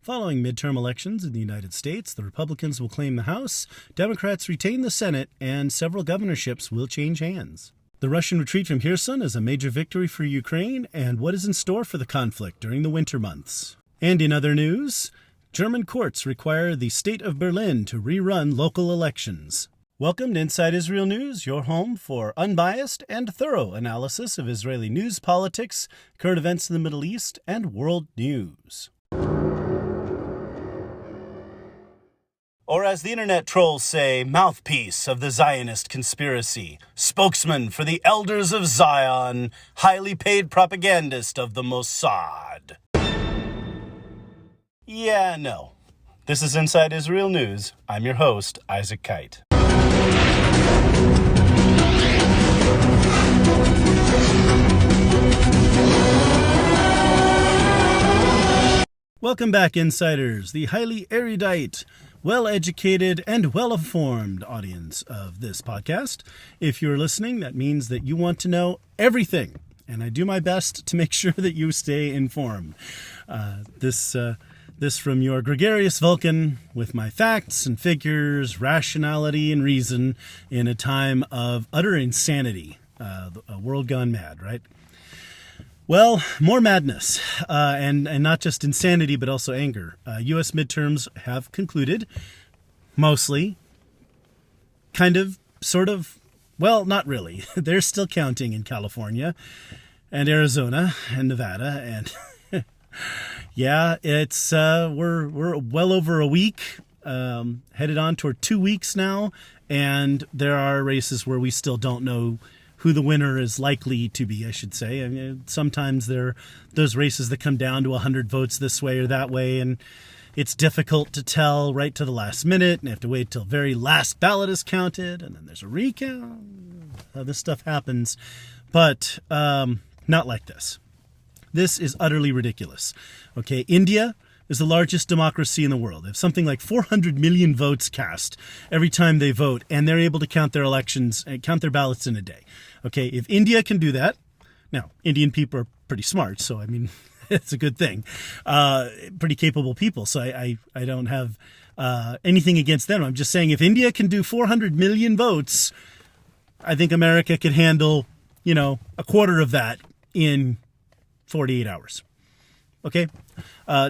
Following midterm elections in the United States, the Republicans will claim the House, Democrats retain the Senate, and several governorships will change hands. The Russian retreat from Kherson is a major victory for Ukraine, and what is in store for the conflict during the winter months. And in other news, German courts require the state of Berlin to rerun local elections. Welcome to Inside Israel News, your home for unbiased and thorough analysis of Israeli news, politics, current events in the Middle East, and world news. Or as the internet trolls say, mouthpiece of the Zionist conspiracy, spokesman for the elders of Zion, highly paid propagandist of the Mossad. Yeah, no. This is Inside Israel News. I'm your host, Isaac Kite. Welcome back, Insiders, the highly erudite, well-educated, and well-informed audience of this podcast. If you're listening, that means that you want to know everything, and I do my best to make sure that you stay informed. This from your gregarious Vulcan, with my facts and figures, rationality and reason in a time of utter insanity, a world gone mad, right? Well, more madness, and not just insanity, but also anger. U.S. midterms have concluded, mostly, kind of, sort of, well, not really. They're still counting in California and Arizona and Nevada, and yeah, it's we're well over a week, headed on toward 2 weeks now, and there are races where we still don't know who the winner is likely to be, I should say. I mean, sometimes there are those races that come down to 100 votes this way or that way, and it's difficult to tell right to the last minute, and you have to wait till very last ballot is counted, and then there's a recount. This stuff happens, but not like this. This is utterly ridiculous. Okay, India is the largest democracy in the world. They have something like 400 million votes cast every time they vote, and they're able to count their elections and count their ballots in a day. Okay, if India can do that, now, Indian people are pretty smart, so I mean, it's a good thing. Pretty capable people, so I don't have anything against them. I'm just saying if India can do 400 million votes, I think America could handle, a quarter of that in 48 hours. Okay?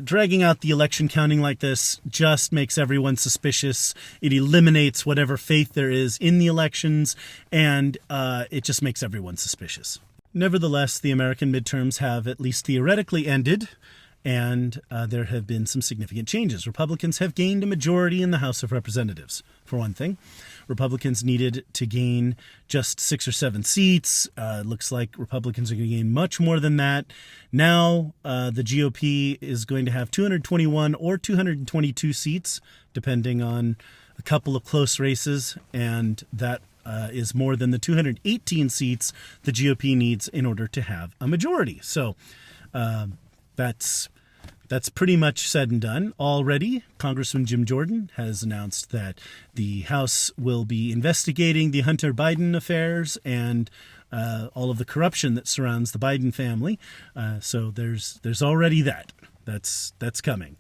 Dragging out the election counting like this just makes everyone suspicious. It eliminates whatever faith there is in the elections, and it just makes everyone suspicious. Nevertheless, the American midterms have at least theoretically ended, and there have been some significant changes. Republicans have gained a majority in the House of Representatives, for one thing. Republicans needed to gain just 6 or 7 seats. Looks like Republicans are going to gain much more than that. Now, the GOP is going to have 221 or 222 seats, depending on a couple of close races, and that is more than the 218 seats the GOP needs in order to have a majority. So that's pretty much said and done. Already, Congressman Jim Jordan has announced that the House will be investigating the Hunter Biden affairs and all of the corruption that surrounds the Biden family. So there's already that. That's coming.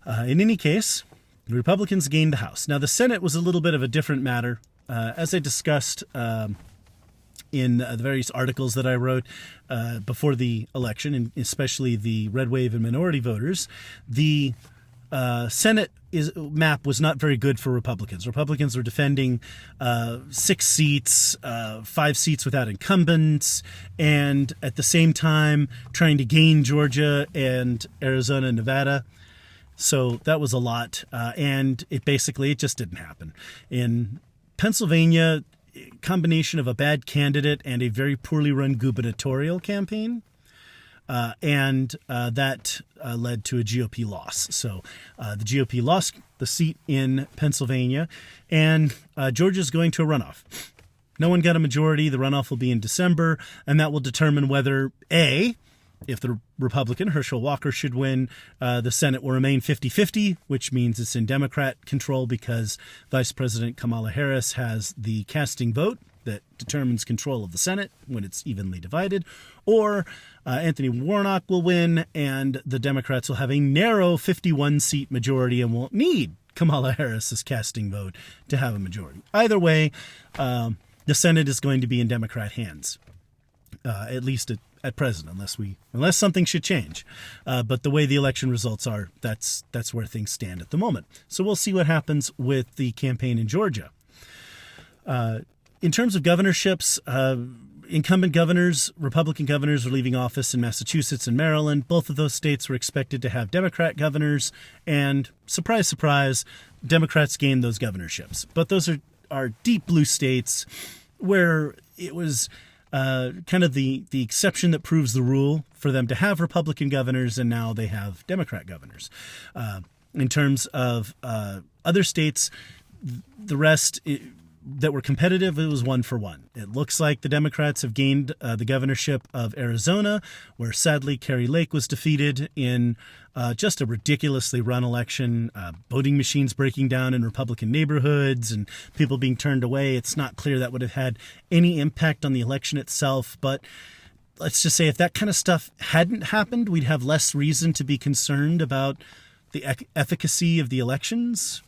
In any case, the Republicans gained the House. Now, the Senate was a little bit of a different matter. As I discussed in the various articles that I wrote before the election, and especially the red wave and minority voters, the Senate map was not very good for Republicans. Republicans were defending 6 seats, 5 seats without incumbents, and at the same time trying to gain Georgia and Arizona and Nevada. So that was a lot, and it just didn't happen. In Pennsylvania, combination of a bad candidate and a very poorly run gubernatorial campaign, and that led to a GOP loss. So the GOP lost the seat in Pennsylvania, and Georgia's going to a runoff. No one got a majority. The runoff will be in December, and that will determine whether, A, if the Republican, Herschel Walker, should win, the Senate will remain 50-50, which means it's in Democrat control because Vice President Kamala Harris has the casting vote, that determines control of the Senate when it's evenly divided, or Anthony Warnock will win and the Democrats will have a narrow 51-seat majority and won't need Kamala Harris's casting vote to have a majority. Either way, the Senate is going to be in Democrat hands, at least at present, unless something should change. But the way the election results are, that's where things stand at the moment. So we'll see what happens with the campaign in Georgia. In terms of governorships, incumbent governors, Republican governors, are leaving office in Massachusetts and Maryland. Both of those states were expected to have Democrat governors, and surprise, surprise, Democrats gained those governorships. But those are deep blue states where it was kind of the exception that proves the rule for them to have Republican governors, and now they have Democrat governors. In terms of other states, the rest that were competitive, it was 1-for-1. It looks like the Democrats have gained the governorship of Arizona, where sadly Kari Lake was defeated in just a ridiculously run election, voting machines breaking down in Republican neighborhoods and people being turned away. It's not clear that would have had any impact on the election itself, but let's just say if that kind of stuff hadn't happened, we'd have less reason to be concerned about the efficacy of the elections.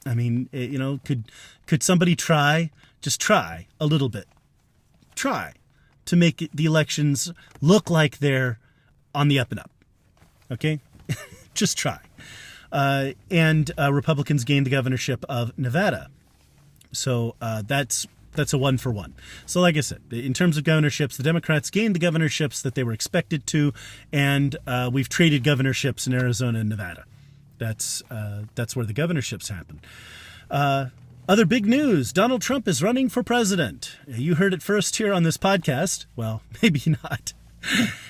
I mean, could somebody just try a little bit, try to make the elections look like they're on the up and up, okay? Just try. And Republicans gained the governorship of Nevada. So that's a 1-for-1. So like I said, in terms of governorships, the Democrats gained the governorships that they were expected to, and we've traded governorships in Arizona and Nevada. That's where the governorships happen. Other big news, Donald Trump is running for president. You heard it first here on this podcast. Well, maybe not.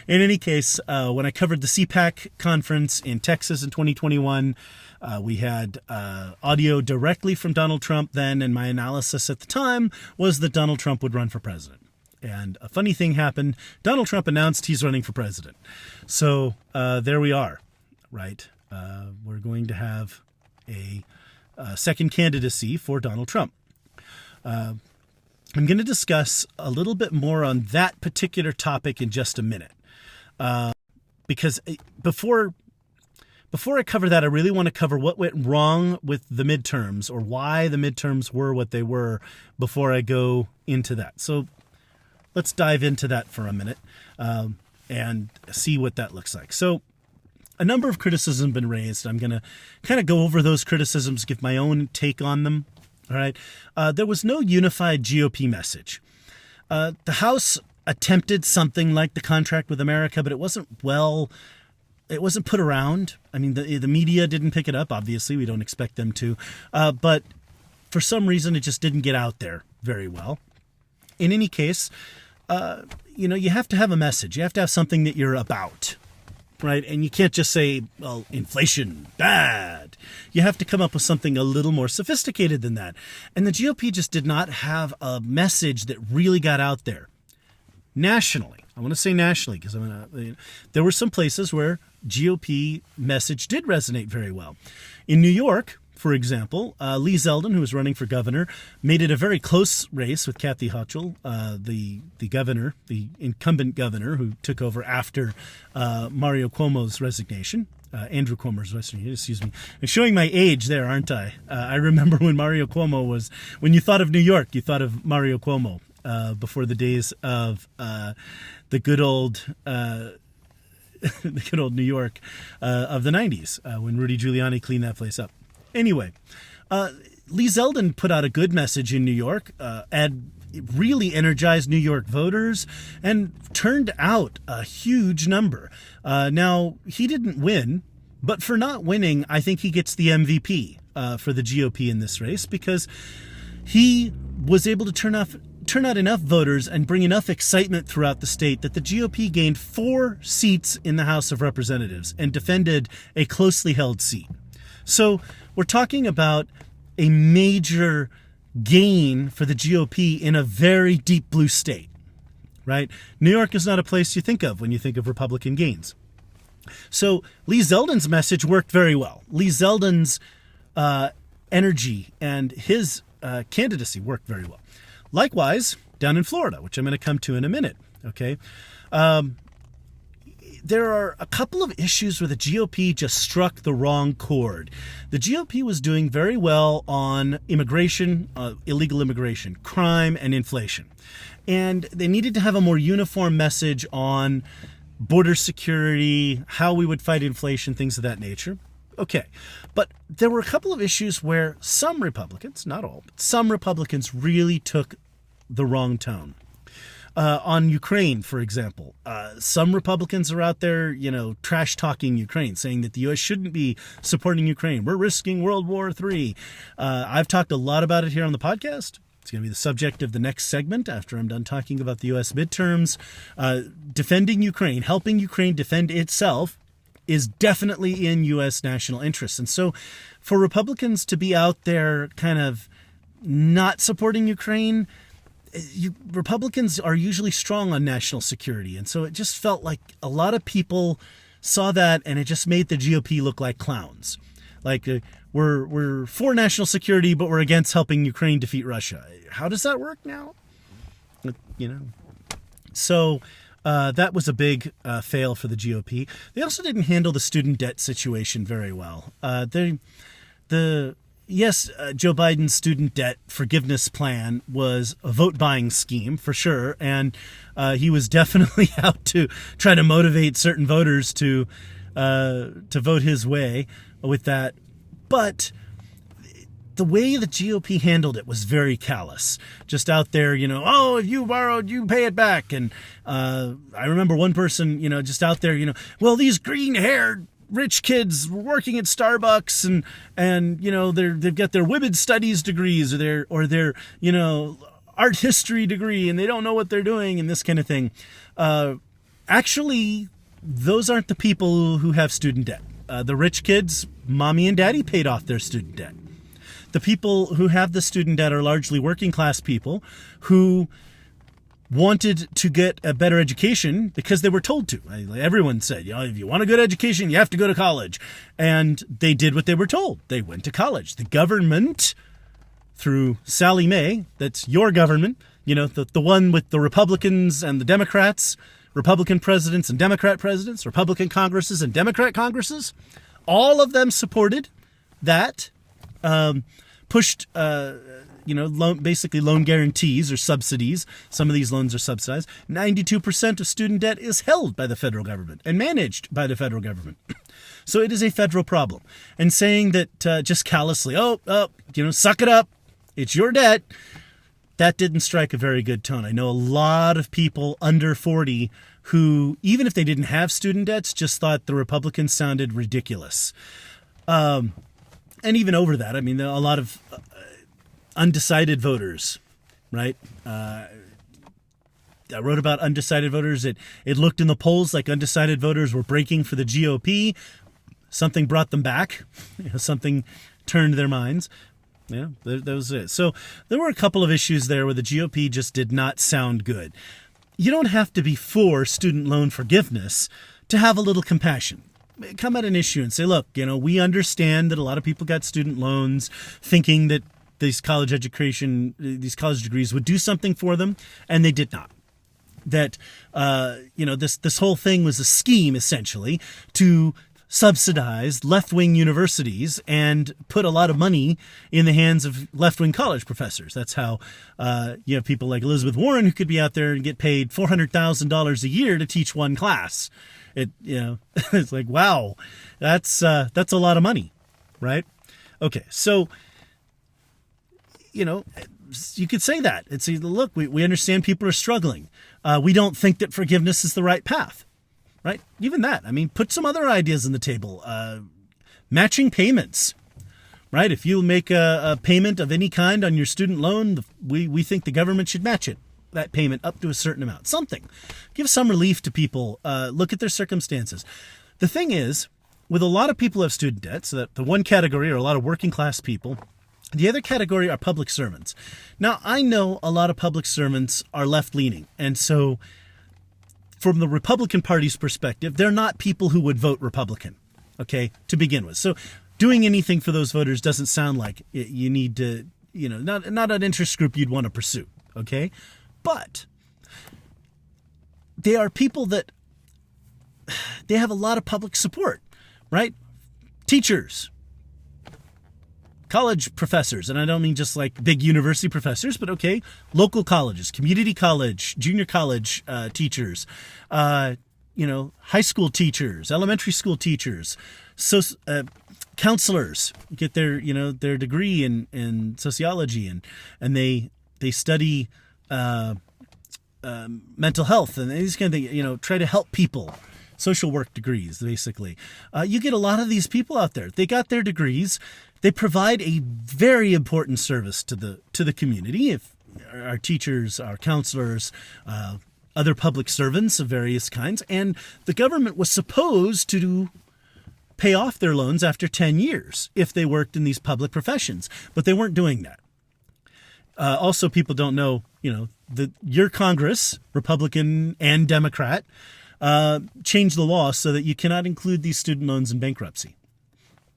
In any case, when I covered the CPAC conference in Texas in 2021, we had audio directly from Donald Trump then, and my analysis at the time was that Donald Trump would run for president. And a funny thing happened. Donald Trump announced he's running for president. So there we are, right? We're going to have a second candidacy for Donald Trump. I'm going to discuss a little bit more on that particular topic in just a minute. Because before I cover that, I really want to cover what went wrong with the midterms, or why the midterms were what they were, before I go into that. So let's dive into that for a minute and see what that looks like. So a number of criticisms have been raised. I'm going to kind of go over those criticisms, give my own take on them. All right. There was no unified GOP message. The House attempted something like the contract with America, but it wasn't put around. I mean, the media didn't pick it up. Obviously, we don't expect them to. But for some reason, it just didn't get out there very well. In any case, you have to have a message. You have to have something that you're about. Right. And you can't just say, well, inflation, bad. You have to come up with something a little more sophisticated than that. And the GOP just did not have a message that really got out there nationally. I want to say nationally because there were some places where GOP message did resonate very well. In New York, for example, Lee Zeldin, who was running for governor, made it a very close race with Kathy Hochul, the incumbent governor who took over after Mario Cuomo's resignation. Andrew Cuomo's resignation, excuse me. I'm showing my age there, aren't I? I remember when when you thought of New York, you thought of Mario Cuomo before the days of the good old New York of the 90s when Rudy Giuliani cleaned that place up. Anyway, Lee Zeldin put out a good message in New York, really energized New York voters, and turned out a huge number. Now, he didn't win, but for not winning, I think he gets the MVP for the GOP in this race, because he was able to turn out enough voters and bring enough excitement throughout the state that the GOP gained 4 seats in the House of Representatives and defended a closely held seat. So we're talking about a major gain for the GOP in a very deep blue state, right? New York is not a place you think of when you think of Republican gains. So Lee Zeldin's message worked very well. Lee Zeldin's energy and his candidacy worked very well. Likewise, down in Florida, which I'm going to come to in a minute, okay? There are a couple of issues where the GOP just struck the wrong chord. The GOP was doing very well on immigration, illegal immigration, crime, and inflation. And they needed to have a more uniform message on border security, how we would fight inflation, things of that nature. Okay. But there were a couple of issues where some Republicans, not all, but some Republicans really took the wrong tone. On Ukraine, for example, some Republicans are out there, trash talking Ukraine, saying that the U.S. shouldn't be supporting Ukraine. We're risking World War III. I've talked a lot about it here on the podcast. It's going to be the subject of the next segment after I'm done talking about the U.S. midterms. Defending Ukraine, helping Ukraine defend itself is definitely in U.S. national interest. And so for Republicans to be out there kind of not supporting Ukraine, Republicans are usually strong on national security. And so it just felt like a lot of people saw that and it just made the GOP look like clowns. Like we're for national security, but we're against helping Ukraine defeat Russia. How does that work now? So that was a big fail for the GOP. They also didn't handle the student debt situation very well. Joe Biden's student debt forgiveness plan was a vote-buying scheme for sure, and he was definitely out to try to motivate certain voters to vote his way with that. But the way the GOP handled it was very callous. Just out there, if you borrowed, you pay it back. And I remember one person, just out there, well, these green-haired rich kids working at Starbucks and they've got their women's studies degrees or their art history degree and they don't know what they're doing and this kind of thing. Actually, those aren't the people who have student debt. The rich kids, mommy and daddy paid off their student debt. The people who have the student debt are largely working class people who wanted to get a better education because they were told to. Everyone said, if you want a good education, you have to go to college. And they did what they were told. They went to college. The government, through Sally Mae, that's your government, the one with the Republicans and the Democrats, Republican presidents and Democrat presidents, Republican Congresses and Democrat Congresses, all of them supported that, pushed basically loan guarantees or subsidies. Some of these loans are subsidized. 92% of student debt is held by the federal government and managed by the federal government. So it is a federal problem. And saying that just callously, suck it up, it's your debt, that didn't strike a very good tone. I know a lot of people under 40 who, even if they didn't have student debts, just thought the Republicans sounded ridiculous. And even over that, a lot of undecided voters, right? I wrote about undecided voters. It looked in the polls like undecided voters were breaking for the GOP. Something brought them back. Something turned their minds. Yeah, that was it. So there were a couple of issues there where the GOP just did not sound good. You don't have to be for student loan forgiveness to have a little compassion. Come at an issue and say, look, we understand that a lot of people got student loans thinking that these college degrees would do something for them, and they did not. That, this whole thing was a scheme, essentially, to subsidize left-wing universities and put a lot of money in the hands of left-wing college professors. That's how you have people like Elizabeth Warren who could be out there and get paid $400,000 a year to teach one class. It's like, wow, that's a lot of money, right? Okay, so you could say that. It's look, we understand people are struggling. We don't think that forgiveness is the right path, right? Even that. Put some other ideas on the table. Matching payments, right? If you make a payment of any kind on your student loan, we think the government should match that payment up to a certain amount. Something. Give some relief to people. Look at their circumstances. The thing is, with a lot of people who have student debt, so that the one category are a lot of working class people. The other category are public servants. Now, I know a lot of public servants are left-leaning, and so from the Republican Party's perspective, they're not people who would vote Republican, okay, to begin with. So doing anything for those voters doesn't sound like you need to, not an interest group you'd want to pursue, okay? But they are people that they have a lot of public support, right? Teachers, college professors, and I don't mean just like big university professors, but okay, local colleges, community college, junior college teachers, high school teachers, elementary school teachers, counselors get their degree in sociology, and they study mental health and these kind of things, try to help people. Social work degrees, basically. You get a lot of these people out there. They got their degrees. They provide a very important service to the community. If our teachers, our counselors, other public servants of various kinds, and the government was supposed to pay off their loans after 10 years if they worked in these public professions, but they weren't doing that. Also, people don't know, your Congress, Republican and Democrat, changed the law so that you cannot include these student loans in bankruptcy,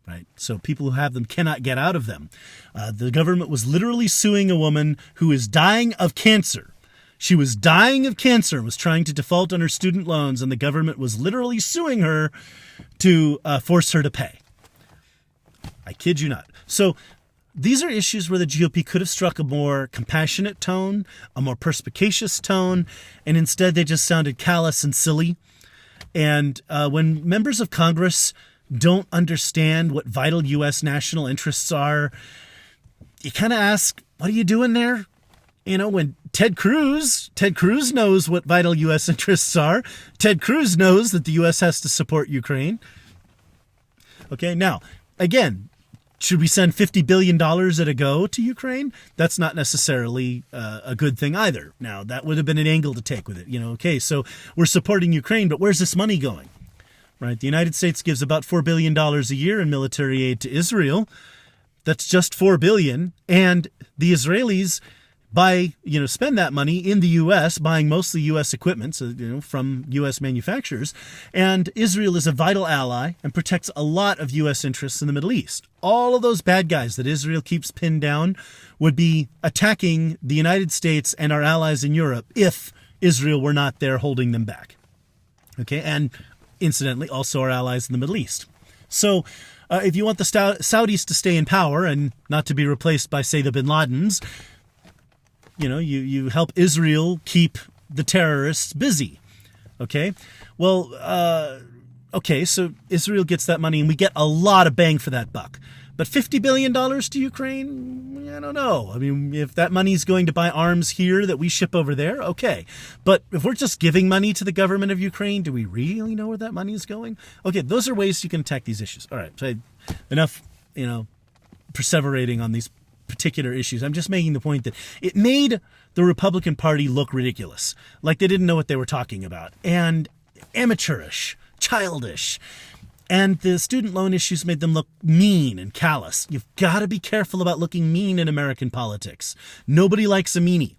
right? So people who have them cannot get out of them. The government was literally suing a woman who is dying of cancer. She was dying of cancer and was trying to default on her student loans, and the government was literally suing her to force her to pay. I kid you not. So these are issues where the GOP could have struck a more compassionate tone, a more perspicacious tone, and instead they just sounded callous and silly. And when members of Congress don't understand what vital U.S. national interests are, you kind of ask, what are you doing there? When Ted Cruz knows what vital U.S. interests are. Ted Cruz knows that the U.S. has to support Ukraine. Okay, now, again, should we send $50 billion at a go to Ukraine? That's not necessarily a good thing either. Now, that would have been an angle to take with it. Okay, so we're supporting Ukraine, but where's this money going? Right? The United States gives about $4 billion a year in military aid to Israel. That's just $4 billion. And the Israelis spend that money in the U.S., buying mostly U.S. equipment, from U.S. manufacturers. And Israel is a vital ally and protects a lot of U.S. interests in the Middle East. All of those bad guys that Israel keeps pinned down would be attacking the United States and our allies in Europe if Israel were not there holding them back. Okay, and incidentally, also our allies in the Middle East. So if you want the Saudis to stay in power and not to be replaced by, say, the bin Ladens, you help Israel keep the terrorists busy. Okay? Well, so Israel gets that money and we get a lot of bang for that buck. But $50 billion to Ukraine? I don't know. I mean, if that money is going to buy arms here that we ship over there, okay. But if we're just giving money to the government of Ukraine, do we really know where that money is going? Okay, those are ways you can attack these issues. All right, so enough, perseverating on these particular issues. I'm just making the point that it made the Republican Party look ridiculous, like they didn't know what they were talking about, and amateurish, childish. And the student loan issues made them look mean and callous. You've got to be careful about looking mean in American politics. Nobody likes a meanie.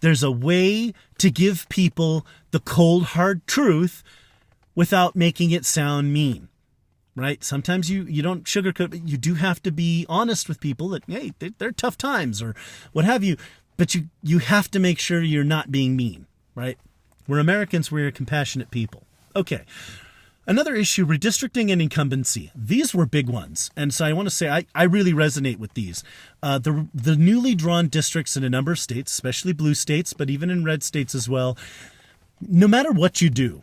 There's a way to give people the cold, hard truth without making it sound mean. Right? Sometimes you don't sugarcoat, but you do have to be honest with people that, hey, they're tough times or what have you. But you have to make sure you're not being mean, right? We're Americans, we're compassionate people. Okay. Another issue, redistricting and incumbency. These were big ones. And so I want to say I really resonate with these. The newly drawn districts in a number of states, especially blue states, but even in red states as well, no matter what you do,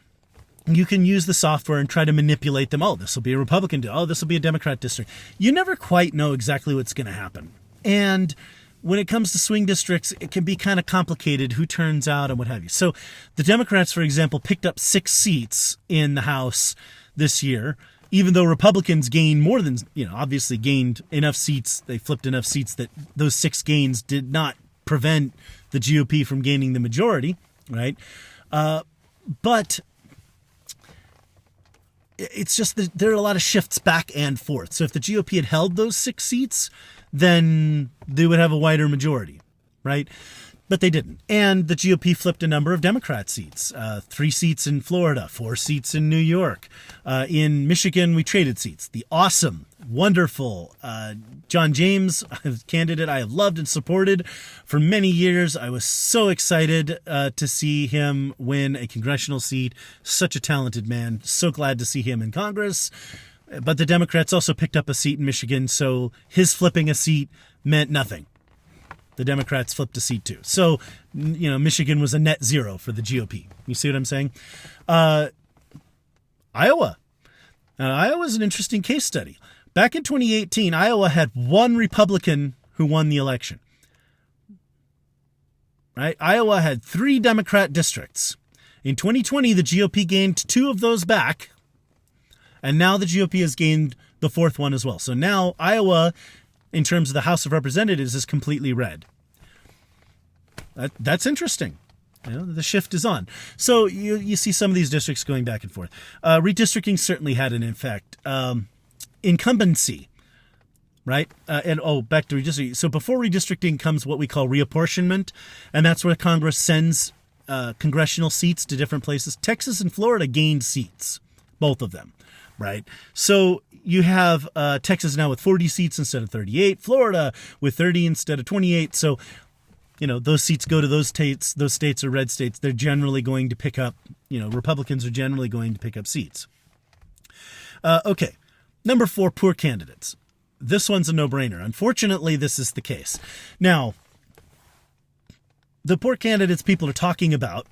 you can use the software and try to manipulate them. Oh, this will be a Republican district. Oh, this will be a Democrat district. You never quite know exactly what's going to happen. And when it comes to swing districts, it can be kind of complicated who turns out and what have you. So the Democrats, for example, picked up 6 seats in the House this year, even though Republicans gained more than, obviously gained enough seats. They flipped enough seats that those 6 gains did not prevent the GOP from gaining the majority, right? But it's just that there are a lot of shifts back and forth. So if the GOP had held those 6 seats, then they would have a wider majority, right? But they didn't. And the GOP flipped a number of Democrat seats. 3 seats in Florida, 4 seats in New York. In Michigan, we traded seats. The awesome, wonderful John James, a candidate I have loved and supported for many years. I was so excited to see him win a congressional seat. Such a talented man. So glad to see him in Congress. But the Democrats also picked up a seat in Michigan, so his flipping a seat meant nothing. The Democrats flipped a seat too. So, Michigan was a net zero for the GOP. You see what I'm saying? Iowa. Iowa's an interesting case study. Back in 2018, Iowa had 1 Republican who won the election. Right? Iowa had 3 Democrat districts. In 2020, the GOP gained 2 of those back. And now the GOP has gained the 4th one as well. So now Iowa, in terms of the House of Representatives, is completely red. That's interesting. The shift is on. So you see some of these districts going back and forth. Redistricting certainly had an effect. Incumbency, right? Back to redistricting. So before redistricting comes what we call reapportionment, and that's where Congress sends congressional seats to different places. Texas and Florida gained seats, both of them, right? So you have Texas now with 40 seats instead of 38, Florida with 30 instead of 28. So, those seats go to those states. Those states are red states. They're generally going to pick up, Republicans are generally going to pick up seats. Okay. Number 4, poor candidates. This one's a no-brainer. Unfortunately, this is the case. Now, the poor candidates people are talking about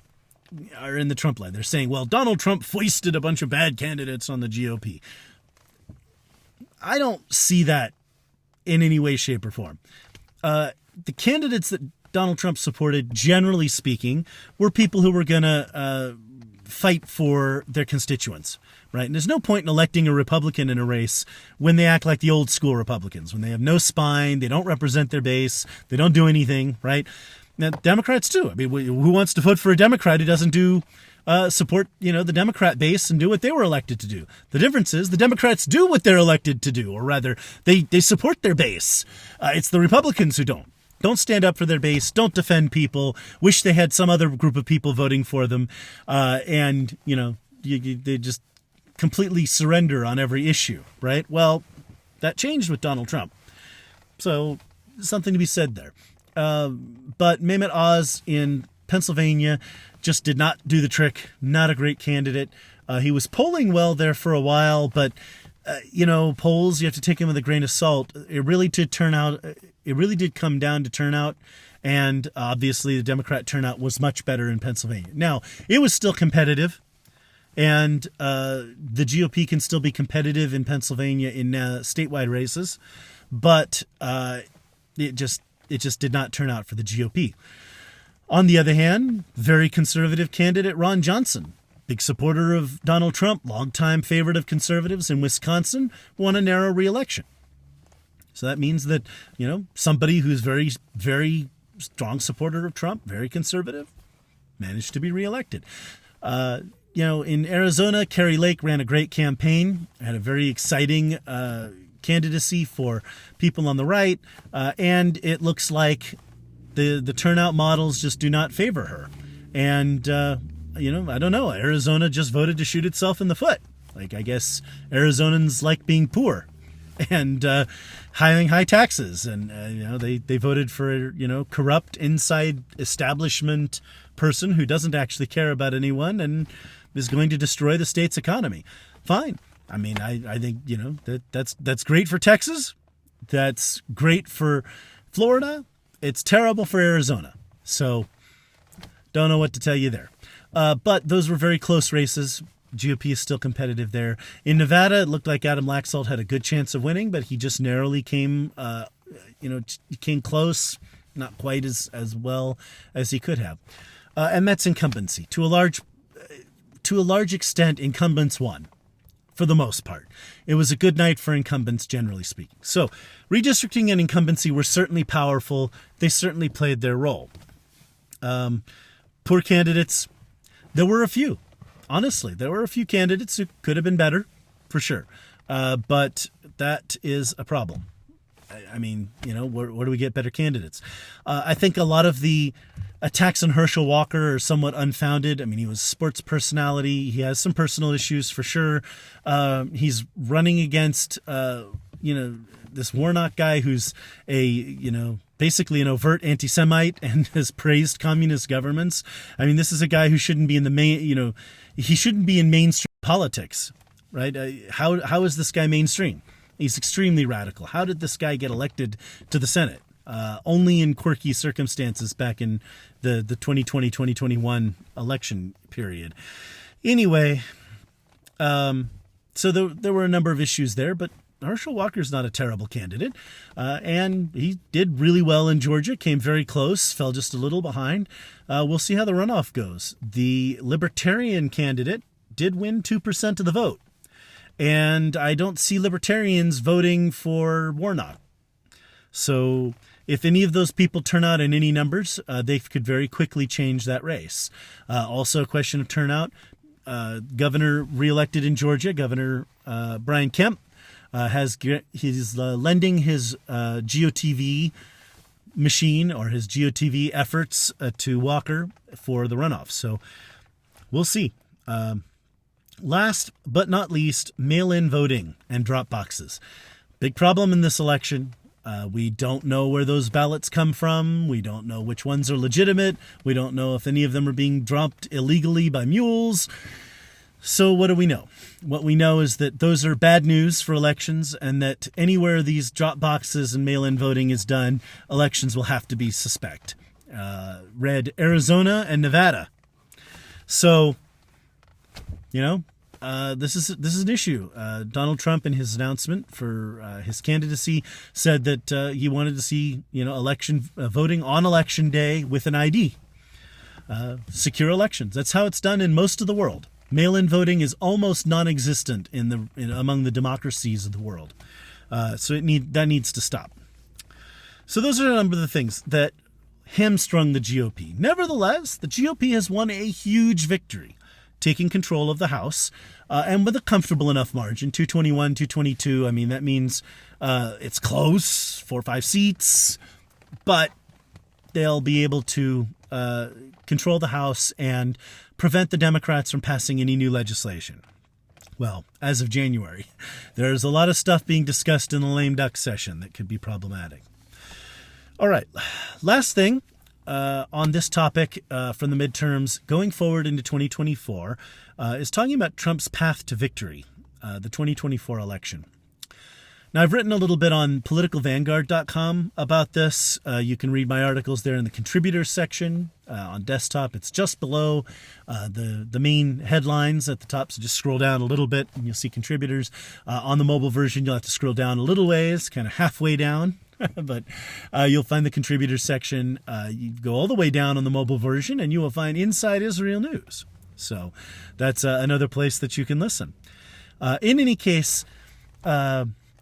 are in the Trump line. They're saying, well, Donald Trump foisted a bunch of bad candidates on the GOP. I don't see that in any way, shape, or form. The candidates that Donald Trump supported, generally speaking, were people who were going to fight for their constituents, right? And there's no point in electing a Republican in a race when they act like the old school Republicans, when they have no spine, they don't represent their base, they don't do anything, right? Now, Democrats do. I mean, who wants to vote for a Democrat who doesn't support, the Democrat base and do what they were elected to do? The difference is the Democrats do what they're elected to do, or rather, they support their base. It's the Republicans who don't. Don't stand up for their base. Don't defend people. Wish they had some other group of people voting for them. They just completely surrender on every issue, right? Well, that changed with Donald Trump. So something to be said there. But Mehmet Oz in Pennsylvania just did not do the trick. Not a great candidate. He was polling well there for a while, but polls, you have to take them with a grain of salt. It really did come down to turnout, and obviously the Democrat turnout was much better in Pennsylvania. Now, it was still competitive, and the GOP can still be competitive in Pennsylvania in statewide races, but it just did not turn out for the GOP. On the other hand, very conservative candidate Ron Johnson, big supporter of Donald Trump, longtime favorite of conservatives in Wisconsin, won a narrow re-election. So that means that, somebody who's very, very strong supporter of Trump, very conservative, managed to be reelected. In Arizona, Kari Lake ran a great campaign, had a very exciting candidacy for people on the right, and it looks like the turnout models just do not favor her. And I don't know. Arizona just voted to shoot itself in the foot. I guess Arizonans like being poor and having high taxes. And, they voted for, corrupt inside establishment person who doesn't actually care about anyone and is going to destroy the state's economy. Fine. I mean, I think, that's great for Texas. That's great for Florida. It's terrible for Arizona. So don't know what to tell you there. But those were very close races. GOP is still competitive there. In Nevada, it looked like Adam Laxalt had a good chance of winning, but he just narrowly came close, not quite as well as he could have. And that's incumbency. To a large extent, incumbents won, for the most part. It was a good night for incumbents, generally speaking. So redistricting and incumbency were certainly powerful. They certainly played their role. Poor candidates. There were a few. Honestly, there were a few candidates who could have been better, for sure. But that is a problem. I mean, where do we get better candidates? I think a lot of the attacks on Herschel Walker are somewhat unfounded. I mean, he was a sports personality. He has some personal issues for sure. He's running against, this Warnock guy who's basically an overt anti-Semite and has praised communist governments. I mean, this is a guy who shouldn't be in the he shouldn't be in mainstream politics, right? How is this guy mainstream? He's extremely radical. How did this guy get elected to the Senate? Only in quirky circumstances back in the 2020-2021 election period. Anyway, so there were a number of issues there, but Herschel Walker's not a terrible candidate, and he did really well in Georgia, came very close, fell just a little behind. We'll see how the runoff goes. The Libertarian candidate did win 2% of the vote, and I don't see Libertarians voting for Warnock. So if any of those people turn out in any numbers, they could very quickly change that race. Also a question of turnout. Governor reelected in Georgia, Governor Brian Kemp, he's lending his GOTV machine or his GOTV efforts to Walker for the runoff. So we'll see. Last but not least, mail-in voting and drop boxes. Big problem in this election. We don't know where those ballots come from. We don't know which ones are legitimate. We don't know if any of them are being dropped illegally by mules. So what do we know? What we know is that those are bad news for elections, and that anywhere these drop boxes and mail-in voting is done, elections will have to be suspect. Read Arizona and Nevada. So, this is an issue. Donald Trump, in his announcement for his candidacy, said that he wanted to see election voting on election day with an ID. Secure elections. That's how it's done in most of the world. Mail-in voting is almost non-existent among the democracies of the world. So that needs to stop. So those are a number of the things that hamstrung the GOP. Nevertheless, the GOP has won a huge victory, taking control of the House, and with a comfortable enough margin, 221, 222. I mean, that means it's close, 4 or 5 seats, but they'll be able to control the House and prevent the Democrats from passing any new legislation. Well, as of January, there's a lot of stuff being discussed in the lame duck session that could be problematic. All right, last thing on this topic from the midterms going forward into 2024 is talking about Trump's path to victory, the 2024 election. Now, I've written a little bit on politicalvanguard.com about this. You can read my articles there in the contributors section. On desktop, it's just below the main headlines at the top, so just scroll down a little bit and you'll see contributors. On the mobile version, you'll have to scroll down a little ways, kind of halfway down, but you'll find the contributors section. You go all the way down on the mobile version and you will find Inside Israel News. So that's another place that you can listen. In any case,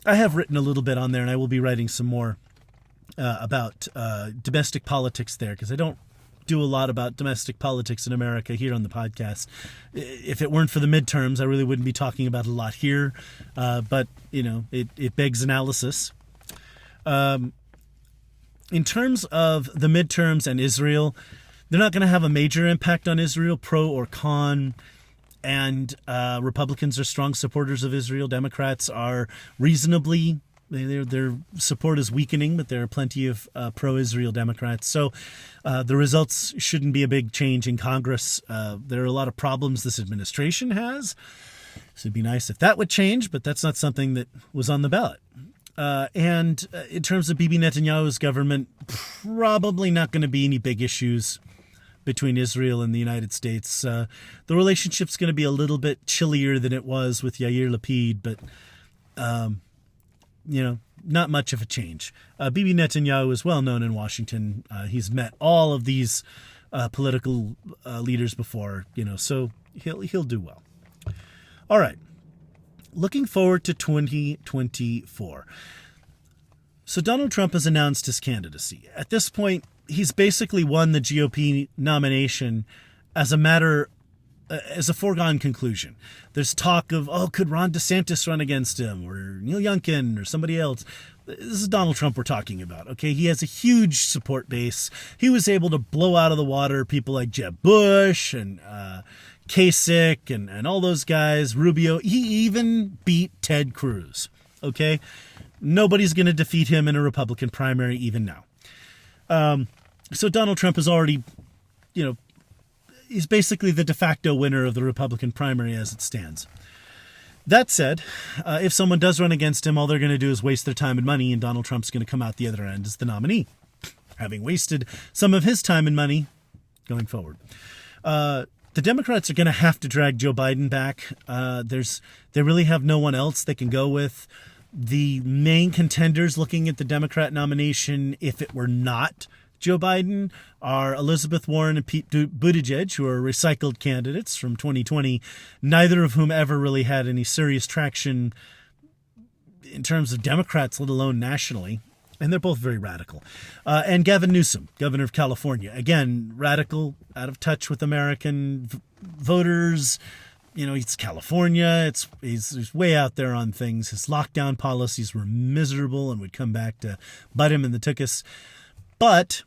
I have written a little bit on there, and I will be writing some more about domestic politics there, because I don't do a lot about domestic politics in America here on the podcast. If it weren't for the midterms, I really wouldn't be talking about it a lot here, but it begs analysis. In terms of the midterms and Israel, they're not going to have a major impact on Israel, pro or con. And Republicans are strong supporters of Israel. Democrats are reasonably, their support is weakening, but there are plenty of pro-Israel Democrats. So the results shouldn't be a big change in Congress. There are a lot of problems this administration has. So it'd be nice if that would change, but that's not something that was on the ballot. And in terms of Bibi Netanyahu's government, probably not going to be any big issues between Israel and the United States. The relationship's going to be a little bit chillier than it was with Yair Lapid, but, not much of a change. Bibi Netanyahu is well known in Washington. He's met all of these political leaders before, so he'll do well. All right. Looking forward to 2024. So Donald Trump has announced his candidacy. At this point, he's basically won the GOP nomination as a foregone conclusion. There's talk of, could Ron DeSantis run against him, or Neil Youngkin, or somebody else? This is Donald Trump we're talking about, okay? He has a huge support base. He was able to blow out of the water people like Jeb Bush and Kasich and all those guys, Rubio. He even beat Ted Cruz, okay? Nobody's going to defeat him in a Republican primary even now. So Donald Trump is already, he's basically the de facto winner of the Republican primary as it stands. That said, if someone does run against him, all they're going to do is waste their time and money, and Donald Trump's going to come out the other end as the nominee, having wasted some of his time and money going forward. The Democrats are going to have to drag Joe Biden back. They really have no one else they can go with. The main contenders looking at the Democrat nomination, if it were not Joe Biden, are Elizabeth Warren and Pete Buttigieg, who are recycled candidates from 2020, neither of whom ever really had any serious traction in terms of Democrats, let alone nationally. And they're both very radical. And Gavin Newsom, governor of California. Again, radical, out of touch with American voters. It's California. He's way out there on things. His lockdown policies were miserable and would come back to bite him in the tuchus. But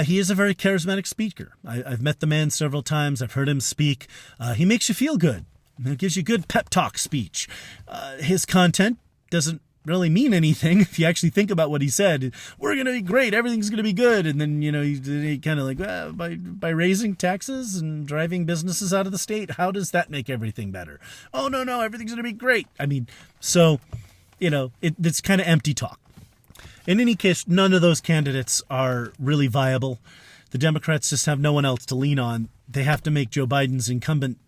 he is a very charismatic speaker. I've met the man several times. I've heard him speak. He makes you feel good. He gives you good pep talk speech. His content doesn't really mean anything if you actually think about what he said. We're going to be great. Everything's going to be good. And then, he kind of like, by raising taxes and driving businesses out of the state, how does that make everything better? Oh, no, everything's going to be great. So, it's kind of empty talk. In any case, none of those candidates are really viable. The Democrats just have no one else to lean on. They have to make Joe Biden's incumbent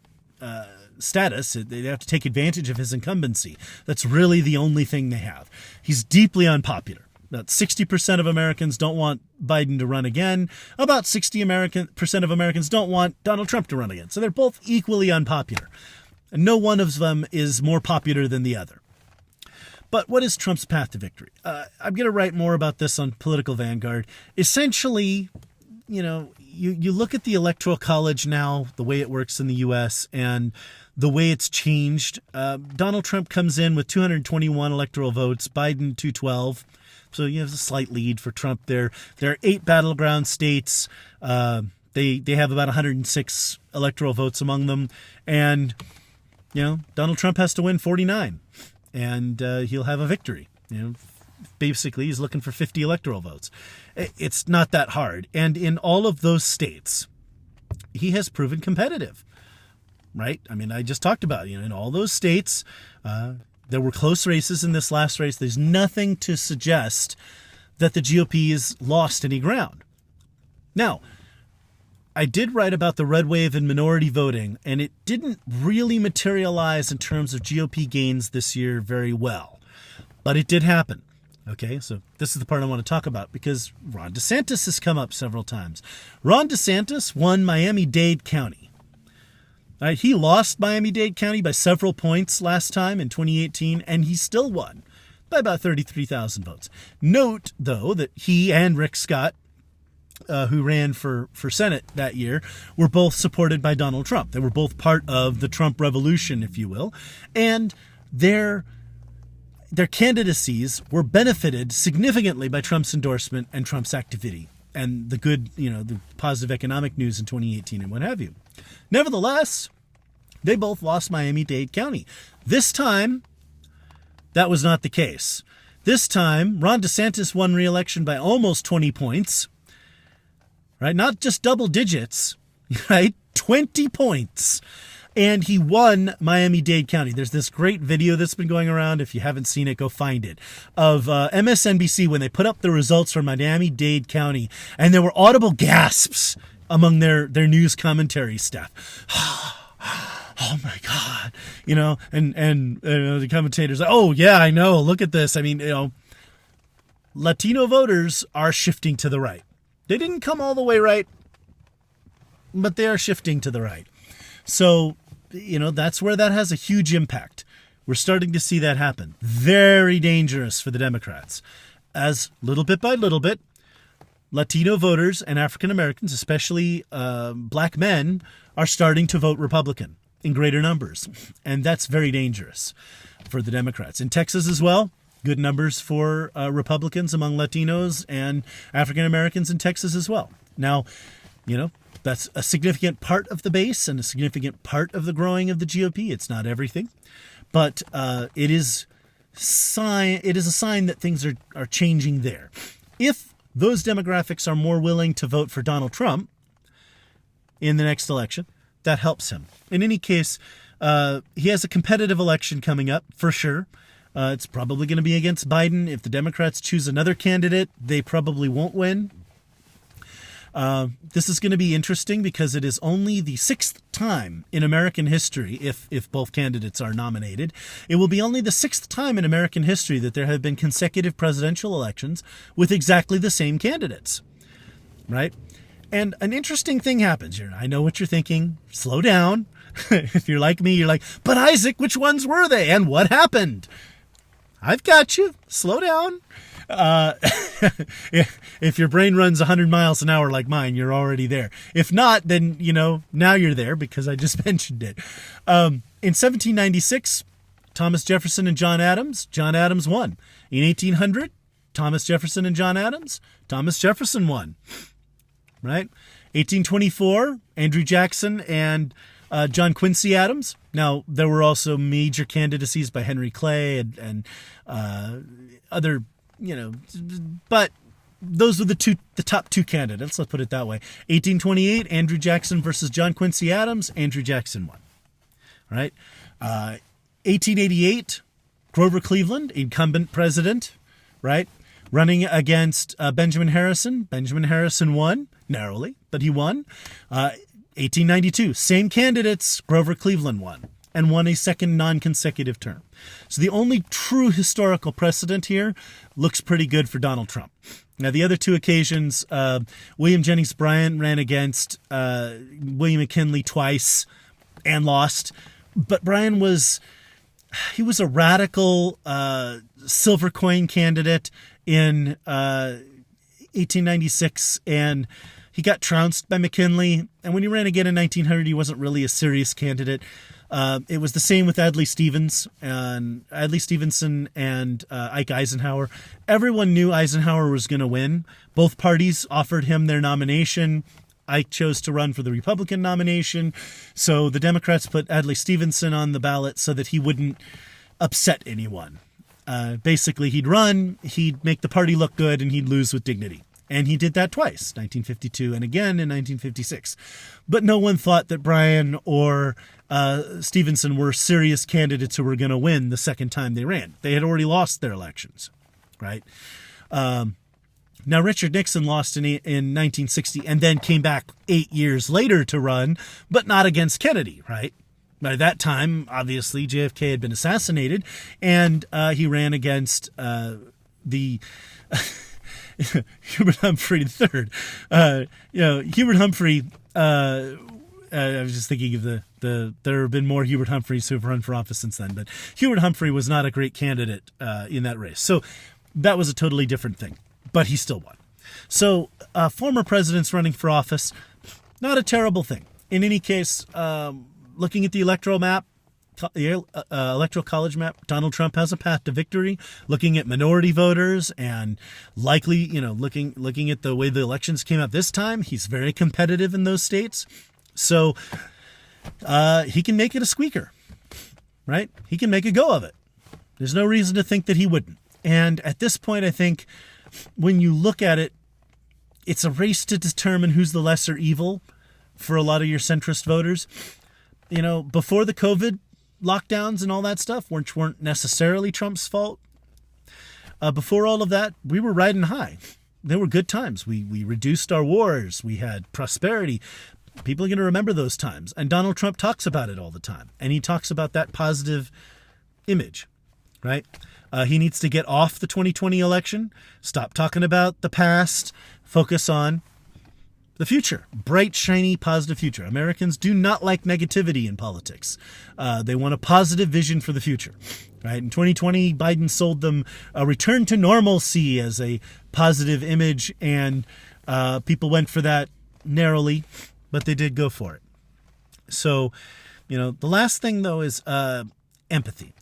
status. They have to take advantage of his incumbency. That's really the only thing they have. He's deeply unpopular. About 60% of Americans don't want Biden to run again. About 60% of Americans don't want Donald Trump to run again. So they're both equally unpopular. And no one of them is more popular than the other. But what is Trump's path to victory? I'm going to write more about this on Political Vanguard. Essentially, you look at the Electoral College now, the way it works in the U.S., and the way it's changed. Donald Trump comes in with 221 electoral votes, Biden 212. So you have a slight lead for Trump there. There are 8 battleground states. They have about 106 electoral votes among them. And, Donald Trump has to win 49. And he'll have a victory. Basically, he's looking for 50 electoral votes. It's not that hard. And in all of those states, he has proven competitive, right? I just talked about, in all those states, there were close races in this last race. There's nothing to suggest that the GOP has lost any ground. Now, I did write about the red wave in minority voting, and it didn't really materialize in terms of GOP gains this year very well. But it did happen. Okay, so this is the part I want to talk about because Ron DeSantis has come up several times. Ron DeSantis won Miami-Dade County. All right, he lost Miami-Dade County by several points last time in 2018, and he still won by about 33,000 votes. Note, though, that he and Rick Scott, who ran for Senate that year, were both supported by Donald Trump. They were both part of the Trump revolution, if you will. And their candidacies were benefited significantly by Trump's endorsement and Trump's activity and the good, the positive economic news in 2018 and what have you. Nevertheless, they both lost Miami-Dade County. This time, that was not the case. This time, Ron DeSantis won re-election by almost 20 points. Right? Not just double digits, right? 20 points. And he won Miami-Dade County. There's this great video that's been going around. If you haven't seen it, go find it. Of MSNBC when they put up the results for Miami-Dade County. And there were audible gasps among their news commentary staff. Oh my God. And the commentators, oh yeah, I know. Look at this. Latino voters are shifting to the right. They didn't come all the way right, but they are shifting to the right. So, that's where that has a huge impact. We're starting to see that happen. Very dangerous for the Democrats. As little bit by little bit, Latino voters and African Americans, especially black men, are starting to vote Republican in greater numbers. And that's very dangerous for the Democrats. In Texas as well, good numbers for Republicans among Latinos and African Americans in Texas as well. Now, that's a significant part of the base and a significant part of the growing of the GOP. It's not everything, but it is a sign that things are changing there. If those demographics are more willing to vote for Donald Trump in the next election, that helps him. In any case, he has a competitive election coming up for sure. It's probably going to be against Biden. If the Democrats choose another candidate, they probably won't win. This is going to be interesting because it is only the 6th time in American history, if both candidates are nominated, it will be only the 6th time in American history that there have been consecutive presidential elections with exactly the same candidates, right? And an interesting thing happens here. I know what you're thinking. Slow down. If you're like me, you're like, but Isaac, which ones were they? And what happened? I've got you. Slow down. If your brain runs 100 miles an hour like mine, you're already there. If not, then, now you're there because I just mentioned it. In 1796, Thomas Jefferson and John Adams won. In 1800, Thomas Jefferson and John Jefferson won. Right? 1824, Andrew Jackson and John Quincy Adams. Now, there were also major candidacies by Henry Clay and other, but those were the top two candidates. Let's put it that way. 1828, Andrew Jackson versus John Quincy Adams. Andrew Jackson won. Right? 1888, Grover Cleveland, incumbent president, right? Running against Benjamin Harrison. Benjamin Harrison won, narrowly, but he won. 1892, same candidates, Grover Cleveland won, and won a second non-consecutive term. So the only true historical precedent here looks pretty good for Donald Trump. Now, the other two occasions, William Jennings Bryan ran against William McKinley twice and lost, but Bryan was a radical silver coin candidate in 1896, and he got trounced by McKinley. And when he ran again in 1900, he wasn't really a serious candidate. It was the same with Adlai Stevenson and Ike Eisenhower. Everyone knew Eisenhower was going to win. Both parties offered him their nomination. Ike chose to run for the Republican nomination. So the Democrats put Adlai Stevenson on the ballot so that he wouldn't upset anyone. Basically, he'd run, he'd make the party look good, and he'd lose with dignity. And he did that twice, 1952 and again in 1956. But no one thought that Bryan or Stevenson were serious candidates who were going to win the second time they ran. They had already lost their elections, right? Now, Richard Nixon lost in 1960 and then came back 8 years later to run, but not against Kennedy, right? By that time, obviously, JFK had been assassinated, and he ran against the Hubert Humphrey III. Hubert Humphrey. I was just thinking of there have been more Hubert Humphreys who've run for office since then, but Hubert Humphrey was not a great candidate in that race. So that was a totally different thing, but he still won. So former presidents running for office, not a terrible thing. In any case, looking at the electoral map, the electoral college map, Donald Trump has a path to victory. Looking at minority voters and likely, looking at the way the elections came out this time, he's very competitive in those states. So he can make it a squeaker, right? He can make a go of it. There's no reason to think that he wouldn't. And at this point, I think when you look at it, it's a race to determine who's the lesser evil for a lot of your centrist voters. Before the COVID lockdowns and all that stuff, which weren't necessarily Trump's fault. Before all of that, we were riding high. There were good times. We reduced our wars. We had prosperity. People are going to remember those times. And Donald Trump talks about it all the time. And he talks about that positive image, right? He needs to get off the 2020 election, stop talking about the past, focus on the future. Bright, shiny, positive future. Americans do not like negativity in politics. They want a positive vision for the future. Right? In 2020, Biden sold them a return to normalcy as a positive image, and people went for that narrowly, but they did go for it. So, the last thing, though, is empathy.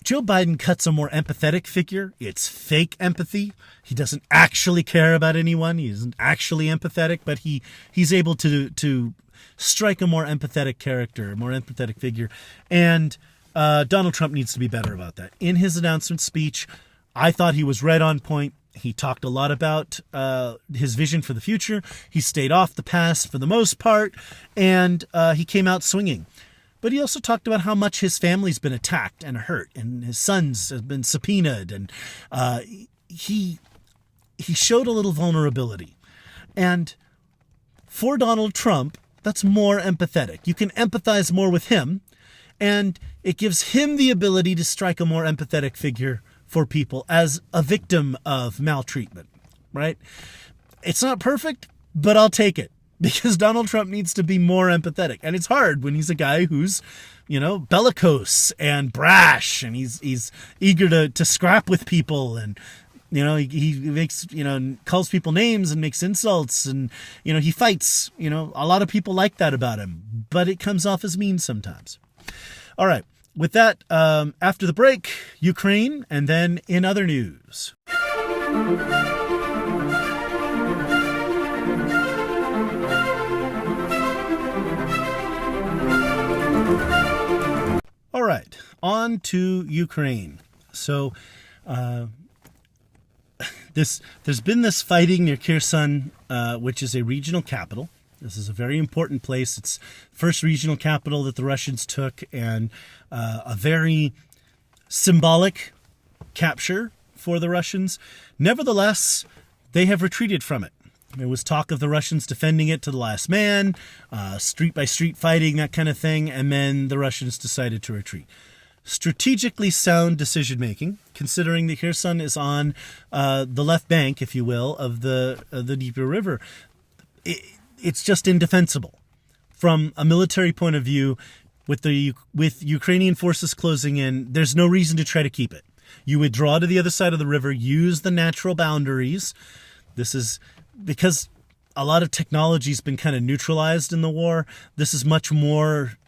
Joe Biden cuts a more empathetic figure. It's fake empathy. He doesn't actually care about anyone. He isn't actually empathetic, but he's able to strike a more empathetic character, a more empathetic figure. And Donald Trump needs to be better about that. In his announcement speech, I thought he was right on point. He talked a lot about his vision for the future. He stayed off the past for the most part, and he came out swinging. But he also talked about how much his family's been attacked and hurt, and his sons have been subpoenaed, and he showed a little vulnerability. And for Donald Trump, that's more empathetic. You can empathize more with him, and it gives him the ability to strike a more empathetic figure for people as a victim of maltreatment, right? It's not perfect, but I'll take it. Because Donald Trump needs to be more empathetic. And it's hard when he's a guy who's, bellicose and brash, and he's eager to scrap with people, and, he makes, calls people names and makes insults, and, he fights. A lot of people like that about him, but it comes off as mean sometimes. All right. With that, after the break, Ukraine, and then in other news. All right, on to Ukraine. So, there's been this fighting near Kherson, which is a regional capital. This is a very important place. It's the first regional capital that the Russians took, and a very symbolic capture for the Russians. Nevertheless, they have retreated from it. There was talk of the Russians defending it to the last man, street by street fighting, that kind of thing, and then the Russians decided to retreat. Strategically sound decision-making, considering that Kherson is on the left bank, if you will, of the Dnieper River. It's just indefensible. From a military point of view, with Ukrainian forces closing in, there's no reason to try to keep it. You withdraw to the other side of the river, use the natural boundaries. This is because a lot of technology has been kind of neutralized in the war. This is much more,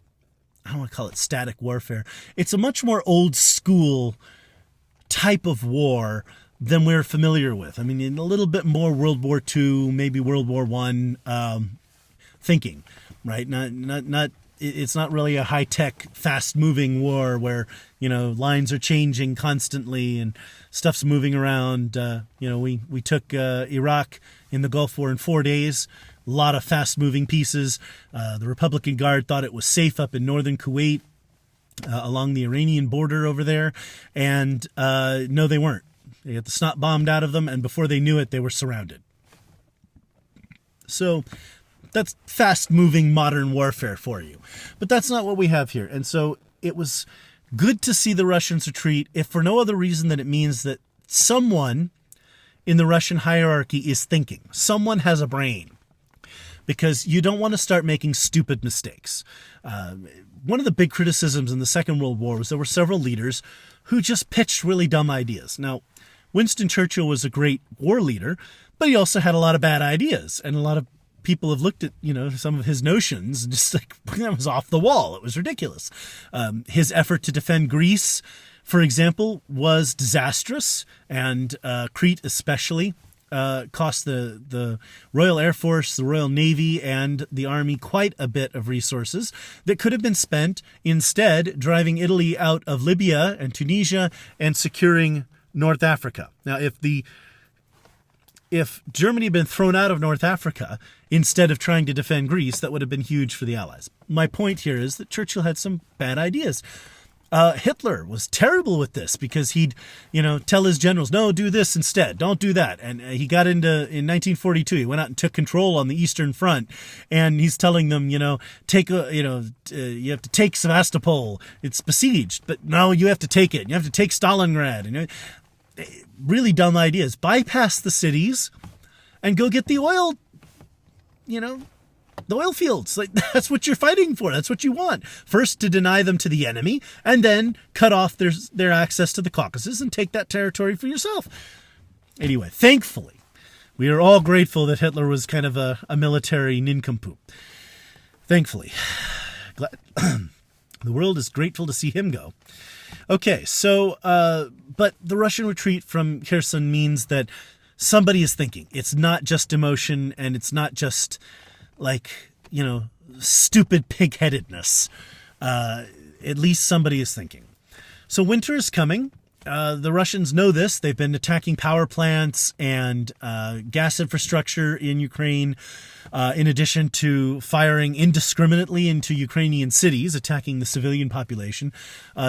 I don't want to call it static warfare. It's a much more old school type of war than we're familiar with. I mean, a little bit more World War II, maybe World War I thinking, right? It's not really a high-tech, fast-moving war where, lines are changing constantly and stuff's moving around. We took Iraq in the Gulf War in 4 days. A lot of fast-moving pieces. The Republican Guard thought it was safe up in northern Kuwait, along the Iranian border over there. And no, they weren't. They got the snot bombed out of them, and before they knew it, they were surrounded. So that's fast-moving modern warfare for you. But that's not what we have here. And so it was good to see the Russians retreat, if for no other reason than it means that someone in the Russian hierarchy is thinking. Someone has a brain. Because you don't want to start making stupid mistakes. One of the big criticisms in the Second World War was there were several leaders who just pitched really dumb ideas. Now, Winston Churchill was a great war leader, but he also had a lot of bad ideas. And a lot of people have looked at, some of his notions and just like, that was off the wall. It was ridiculous. His effort to defend Greece, for example, was disastrous, and Crete especially. Cost the Royal Air Force, the Royal Navy, and the Army quite a bit of resources that could have been spent instead driving Italy out of Libya and Tunisia and securing North Africa. Now, if Germany had been thrown out of North Africa instead of trying to defend Greece, that would have been huge for the Allies. My point here is that Churchill had some bad ideas. Hitler was terrible with this because he'd, tell his generals, no, do this instead. Don't do that. And he got in 1942, he went out and took control on the Eastern Front, and he's telling them, you have to take Sevastopol. It's besieged, but no, you have to take it. You have to take Stalingrad. Really dumb ideas. Bypass the cities and go get the oil, the oil fields. Like, that's what you're fighting for. That's what you want. First, to deny them to the enemy, and then cut off their access to the Caucasus and take that territory for yourself. Anyway, thankfully, we are all grateful that Hitler was kind of a military nincompoop. Thankfully. The world is grateful to see him go. Okay, so, but the Russian retreat from Kherson means that somebody is thinking. It's not just emotion, and it's not just like, stupid pig-headedness. At least somebody is thinking. So winter is coming. The Russians know this. They've been attacking power plants and gas infrastructure in Ukraine, in addition to firing indiscriminately into Ukrainian cities, attacking the civilian population.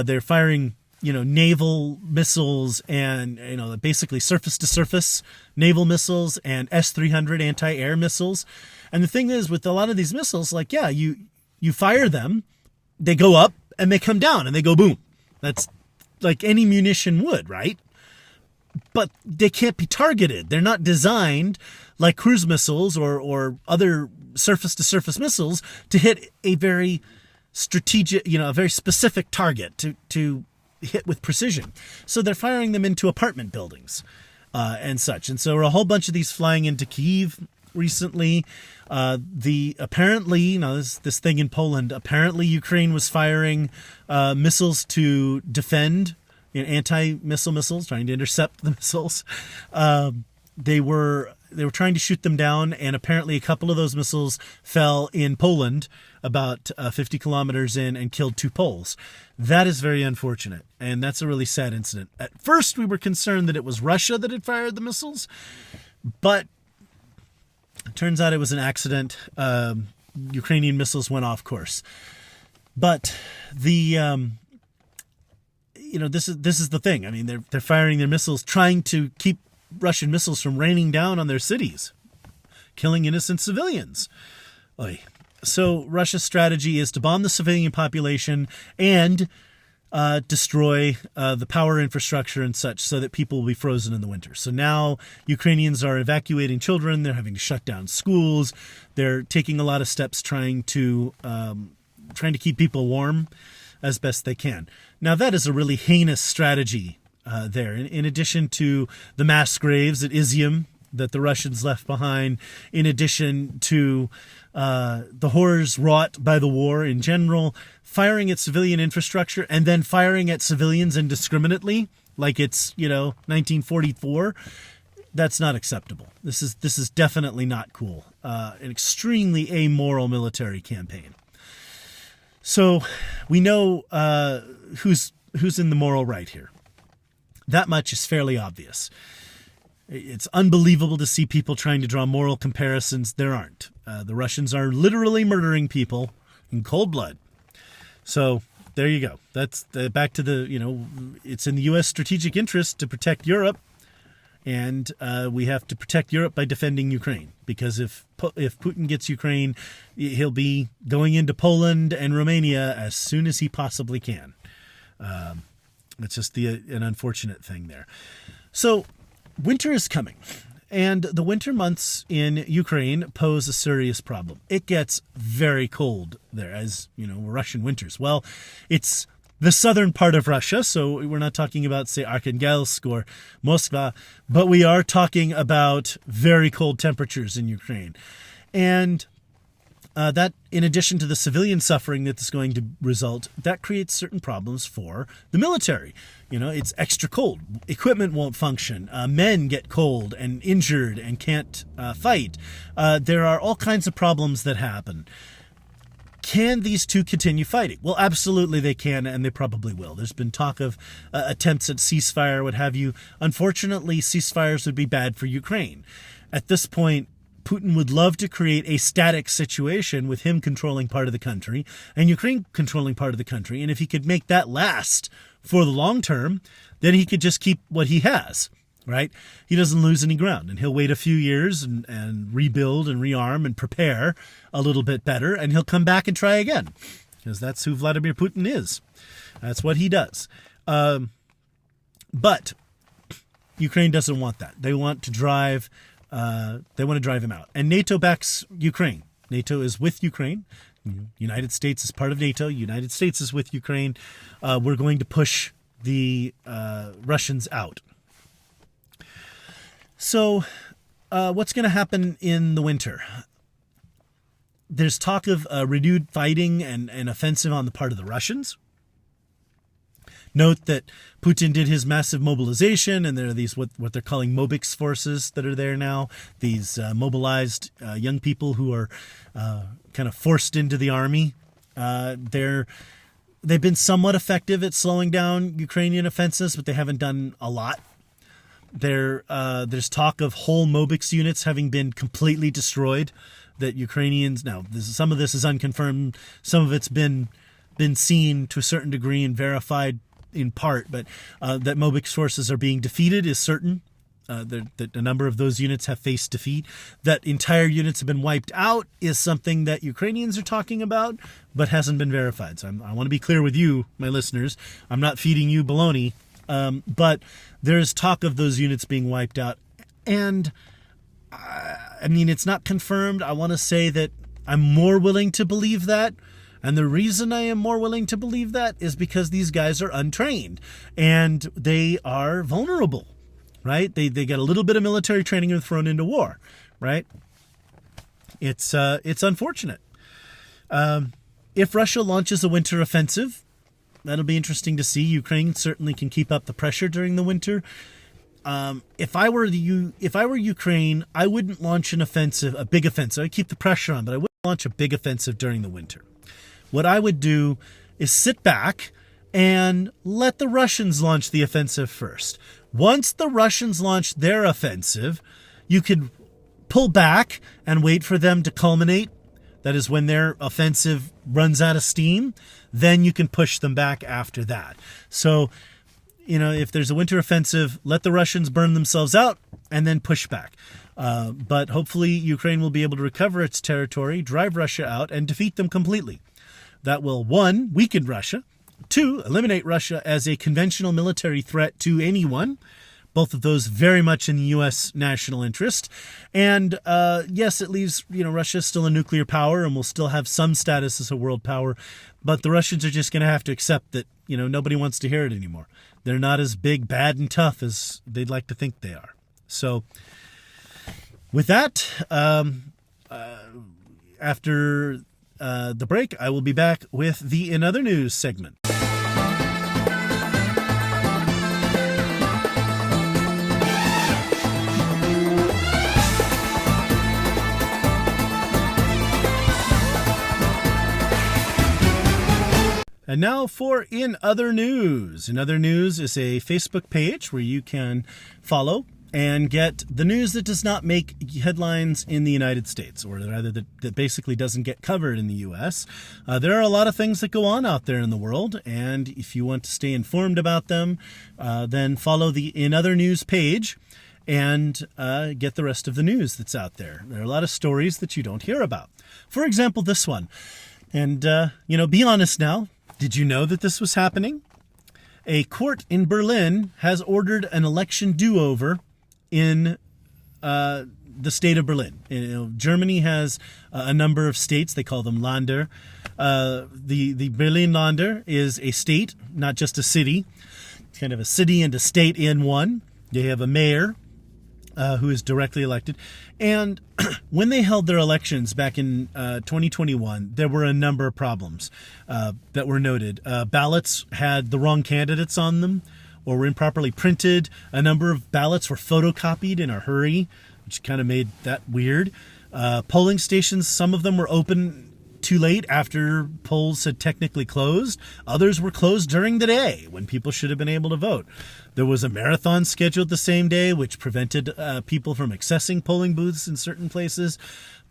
They're firing, naval missiles and, basically surface-to-surface naval missiles and S-300 anti-air missiles. And the thing is, with a lot of these missiles, you fire them, they go up, and they come down, and they go boom. That's like any munition would, right? But they can't be targeted. They're not designed like cruise missiles or other surface-to-surface missiles to hit a very strategic, a very specific target to hit with precision. So they're firing them into apartment buildings and such. And so a whole bunch of these flying into Kyiv recently. This thing in Poland, apparently Ukraine was firing missiles to defend, anti-missile missiles, trying to intercept the missiles. They were trying to shoot them down, and apparently a couple of those missiles fell in Poland about 50 kilometers in and killed 2 Poles. That is very unfortunate, and that's a really sad incident. At first, we were concerned that it was Russia that had fired the missiles, but it turns out it was an accident. Ukrainian missiles went off course. But this is the thing. I mean, they're firing their missiles, trying to keep Russian missiles from raining down on their cities, killing innocent civilians. Oy. So Russia's strategy is to bomb the civilian population and destroy the power infrastructure and such so that people will be frozen in the winter. So now Ukrainians are evacuating children. They're having to shut down schools. They're taking a lot of steps trying to keep people warm as best they can. Now that is a really heinous strategy there. In addition to the mass graves at Izium that the Russians left behind, in addition to the horrors wrought by the war in general, firing at civilian infrastructure and then firing at civilians indiscriminately, like it's 1944, that's not acceptable. This is definitely not cool. An extremely amoral military campaign. So we know who's in the moral right here. That much is fairly obvious. It's unbelievable to see people trying to draw moral comparisons. There aren't. The Russians are literally murdering people in cold blood. So there you go. That's back to it's in the U.S. strategic interest to protect Europe, and we have to protect Europe by defending Ukraine. Because if Putin gets Ukraine, he'll be going into Poland and Romania as soon as he possibly can. It's just an unfortunate thing there. So winter is coming, and the winter months in Ukraine pose a serious problem. It gets very cold there, as Russian winters. Well, it's the southern part of Russia, so we're not talking about, say, Arkhangelsk or Moscow, but we are talking about very cold temperatures in Ukraine. And that, in addition to the civilian suffering that's going to result, that creates certain problems for the military. It's extra cold. Equipment won't function. Men get cold and injured and can't fight. There are all kinds of problems that happen. Can these two continue fighting? Well, absolutely they can, and they probably will. There's been talk of attempts at ceasefire, what have you. Unfortunately, ceasefires would be bad for Ukraine. At this point, Putin would love to create a static situation with him controlling part of the country and Ukraine controlling part of the country. And if he could make that last for the long term, then he could just keep what he has, right? He doesn't lose any ground, and he'll wait a few years and rebuild and rearm and prepare a little bit better, and he'll come back and try again, because that's who Vladimir Putin is. That's what he does. But Ukraine doesn't want that. They want to drive him out. And NATO backs Ukraine. NATO is with Ukraine. United States is part of NATO. United States is with Ukraine. We're going to push the Russians out. So what's going to happen in the winter? There's talk of renewed fighting and offensive on the part of the Russians. Note that Putin did his massive mobilization, and there are these what they're calling Mobix forces that are there now. These mobilized young people who are kind of forced into the army. They've been somewhat effective at slowing down Ukrainian offensives, but they haven't done a lot. There's talk of whole Mobix units having been completely destroyed. That Ukrainians now, some of this is unconfirmed, some of it's been seen to a certain degree and verified in part, but that Mobix forces are being defeated is certain. That a number of those units have faced defeat. That entire units have been wiped out is something that Ukrainians are talking about, but hasn't been verified. So I want to be clear with you, my listeners. I'm not feeding you baloney, but there's talk of those units being wiped out. And I mean, it's not confirmed. I want to say that I'm more willing to believe that. And the reason I am more willing to believe that is because these guys are untrained and they are vulnerable, right? They get a little bit of military training and thrown into war, right? It's unfortunate. If Russia launches a winter offensive, that'll be interesting to see. Ukraine certainly can keep up the pressure during the winter. If I were Ukraine, I wouldn't launch an offensive, a big offensive. I'd keep the pressure on, but I wouldn't launch a big offensive during the winter. What I would do is sit back and let the Russians launch the offensive first. Once the Russians launch their offensive, you could pull back and wait for them to culminate. That is when their offensive runs out of steam. Then you can push them back after that. So, if there's a winter offensive, let the Russians burn themselves out and then push back. But hopefully Ukraine will be able to recover its territory, drive Russia out, and defeat them completely. That will, 1, weaken Russia, 2, eliminate Russia as a conventional military threat to anyone. Both of those very much in the U.S. national interest. And yes, it leaves, Russia is still a nuclear power and will still have some status as a world power. But the Russians are just going to have to accept that, nobody wants to hear it anymore. They're not as big, bad, and tough as they'd like to think they are. So with that, after the break, I will be back with the In Other News segment. And now for In Other News. In Other News is a Facebook page where you can follow and get the news that does not make headlines in the United States, or rather that basically doesn't get covered in the U.S. There are a lot of things that go on out there in the world, and if you want to stay informed about them, then follow the In Other News page and get the rest of the news that's out there. There are a lot of stories that you don't hear about. For example, this one. And, be honest now. Did you know that this was happening? A court in Berlin has ordered an election do-over in the state of Berlin. Germany has a number of states. They call them Länder. The Berlin Länder is a state, not just a city. It's kind of a city and a state in one. They have a mayor who is directly elected. And when they held their elections back in 2021, there were a number of problems that were noted. Ballots had the wrong candidates on them or were improperly printed. A number of ballots were photocopied in a hurry, which kind of made that weird. Polling stations, some of them were open too late after polls had technically closed. Others were closed during the day when people should have been able to vote. There was a marathon scheduled the same day, which prevented people from accessing polling booths in certain places.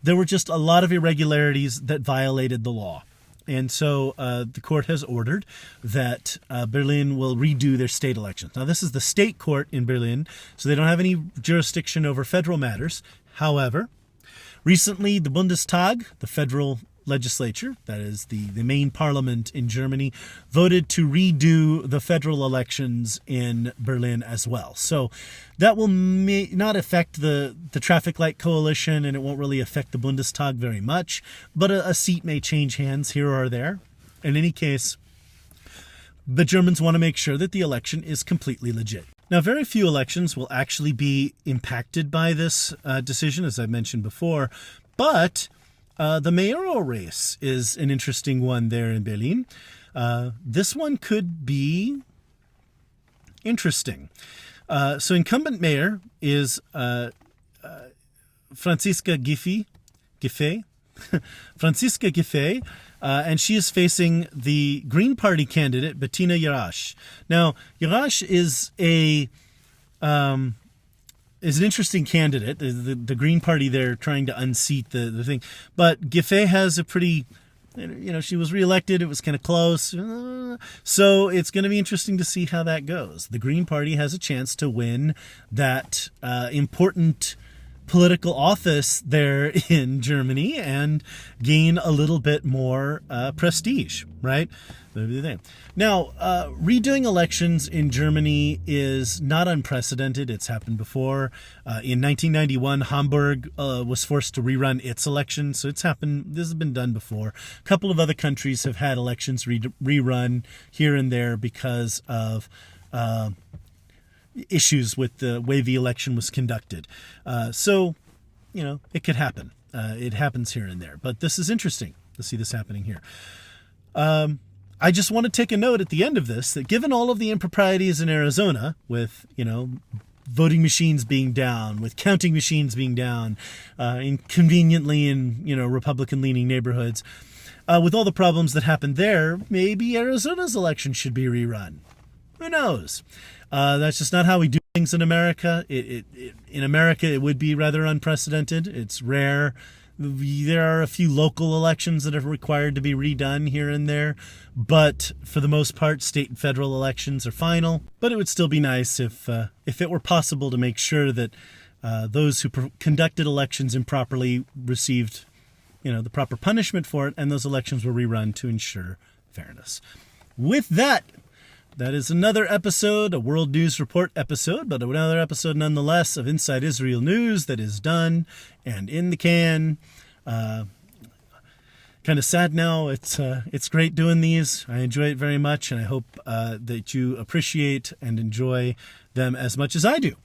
There were just a lot of irregularities that violated the law. And so the court has ordered that Berlin will redo their state elections. Now, this is the state court in Berlin, so they don't have any jurisdiction over federal matters. However, recently the Bundestag, the federal legislature, that is the main parliament in Germany, voted to redo the federal elections in Berlin as well. So that will not affect the traffic light coalition, and it won't really affect the Bundestag very much, but a seat may change hands here or there. In any case, the Germans want to make sure that the election is completely legit. Now, very few elections will actually be impacted by this decision, as I mentioned before, but the mayoral race is an interesting one there in Berlin. This one could be interesting. So incumbent mayor is Franziska Giffey, Franziska Giffey, and she is facing the Green Party candidate, Bettina Jarasch. Now, Jarasch is an interesting candidate. The Green Party, they're trying to unseat the thing. But Giffey has a pretty, she was reelected. It was kind of close. So it's going to be interesting to see how that goes. The Green Party has a chance to win that important political office there in Germany and gain a little bit more prestige, right? Now, redoing elections in Germany is not unprecedented. It's happened before. In 1991, Hamburg was forced to rerun its election, so it's happened. This has been done before. A couple of other countries have had elections rerun here and there because of issues with the way the election was conducted. So, it could happen. It happens here and there. But this is interesting to see this happening here. I just want to take a note at the end of this that given all of the improprieties in Arizona with, voting machines being down, with counting machines being down, inconveniently in, Republican-leaning neighborhoods, with all the problems that happened there, maybe Arizona's election should be rerun. Who knows? That's just not how we do things in America. In America, it would be rather unprecedented. It's rare. There are a few local elections that are required to be redone here and there, but for the most part, state and federal elections are final. But it would still be nice if it were possible to make sure that those who conducted elections improperly received, the proper punishment for it, and those elections were rerun to ensure fairness. With that, that is another episode, a World News Report episode, but another episode nonetheless of Inside Israel News that is done and in the can. Kind of sad now. It's great doing these. I enjoy it very much, and I hope that you appreciate and enjoy them as much as I do.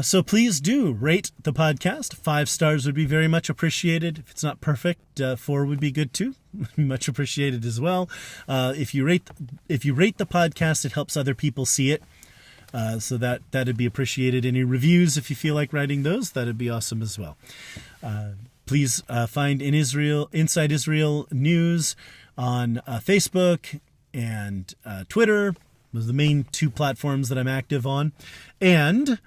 So please do rate the podcast. 5 stars would be very much appreciated. If it's not perfect, 4 would be good too. Much appreciated as well. If you rate the podcast, it helps other people see it. So that'd be appreciated. Any reviews, if you feel like writing those, that'd be awesome as well. Please find Inside Israel News on Facebook and Twitter. Those are the main 2 platforms that I'm active on. And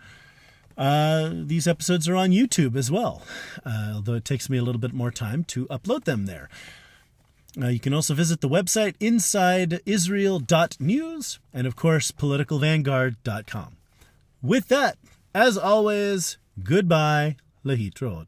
these episodes are on YouTube as well, although it takes me a little bit more time to upload them there. You can also visit the website insideisrael.news and, of course, politicalvanguard.com. With that, as always, goodbye, lehitrot.